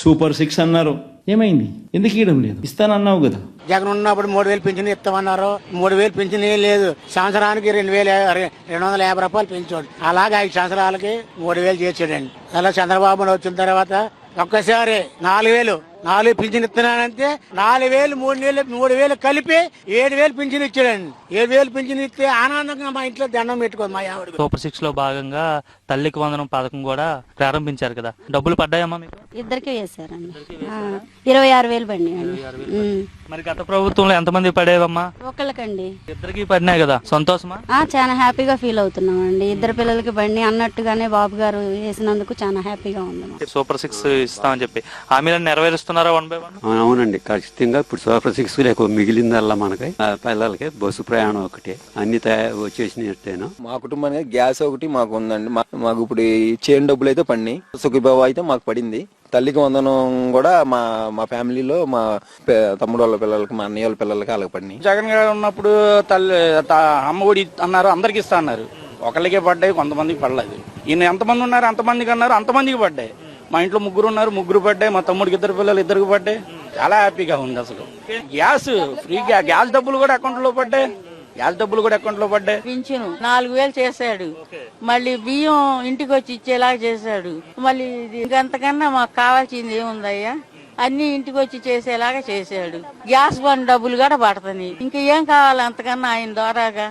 Super 6 అన్నారు, ఏమైంది? ఎందుకు ఇవ్వడం లేదు? ఇస్తానన్నావు కదా. జగన్ ఉన్నప్పుడు 3000 పింఛన్ ఇస్తామన్నారు. 3000 పింఛన్ ఏం లేదు. సంవత్సరానికి 250 రూపాయలు పెంచాడు. అలాగే 5 సంవత్సరాలకి 3000 చేసాడండి. అలా చంద్రబాబు వచ్చిన తర్వాత ఒక్కసారి 4000 పింఛన్ ఇస్తున్నానంటే 4000 3,000 కలిపి 7,000 పింఛన్ ఇచ్చాడండి. 7,000 పింఛన్ ఇస్తే ఆనందంగా మా ఇంట్లో దండం పెట్టుకోదు మా ఆవిడ. సూపర్ 6 లో భాగంగా తల్లికి వందనం పథకం కూడా ప్రారంభించారు కదా, డబ్బులు పడ్డాయమ్మా మీకు? ఇద్దరికి వేసారండి. 26,000 పడినాయండి. మరి గత ప్రభుత్వంలో ఎంతమంది పడేవమ్మా? ఒకళ్ళకండి. ఇద్దరికి పడినాయి కదా, సంతోషమా? చాలా హ్యాపీగా ఫీల్ అవుతున్నాం అండి. ఇద్దరు పిల్లలకి బండి అన్నట్టుగానే బాబు గారు వేసినందుకు చాలా హ్యాపీగా ఉంది. సూపర్ 6 ఇస్తామని చెప్పి హామీలను నెరవేరుస్తున్నారా 1 by 1? అవునండి, ఖచ్చితంగా. ఇప్పుడు సూపర్ 6 లేక మిగిలిందల్లా మనకి పిల్లలకి బస్సు ప్రయాణం ఒకటి అన్ని వచ్చేసినట్టేనా. మా కుటుంబానికి గ్యాస్ ఒకటి మాకు ఉందండి. మాకు ఇప్పుడు చేను డబ్బులు అయితే పడినాయి. సుఖీబాబు అయితే మాకు పడింది. తల్లికి వందనం కూడా మా ఫ్యామిలీలో మా తమ్ముడు వాళ్ళ పిల్లలకి, మా అన్నయ్య వాళ్ళ పిల్లలకి అలాగ పడినాయి. జగన్ గారు ఉన్నప్పుడు అమ్మఒడి అన్నారు, అందరికి ఇస్తా అన్నారు. ఒకళ్ళకే పడ్డాయి, కొంతమందికి పడలేదు. ఈయన ఎంతమంది ఉన్నారు అంతమందికి అన్నారు, అంతమందికి పడ్డాయి. మా ఇంట్లో 3 ఉన్నారు, 3 పడ్డాయి. మా తమ్ముడికి 2 పిల్లలు, 2కి పడ్డాయి. చాలా హ్యాపీగా ఉంది. అసలు గ్యాస్ ఫ్రీ, గ్యాస్ డబ్బులు కూడా అకౌంట్ లో పడ్డాయి. పింఛను 4,000 చేశాడు. మళ్ళీ బియ్యం ఇంటికి వచ్చి ఇచ్చేలాగా చేశాడు. మళ్ళీ ఇంకంతకన్నా మాకు కావాల్సింది ఏముందయ్యా, అన్ని ఇంటికి వచ్చి చేసేలాగా చేశాడు. గ్యాస్ బండ్ డబ్బులు కూడా పడుతుంది. ఇంకా ఏం కావాలి అంతకన్నా ఆయన ద్వారాగా?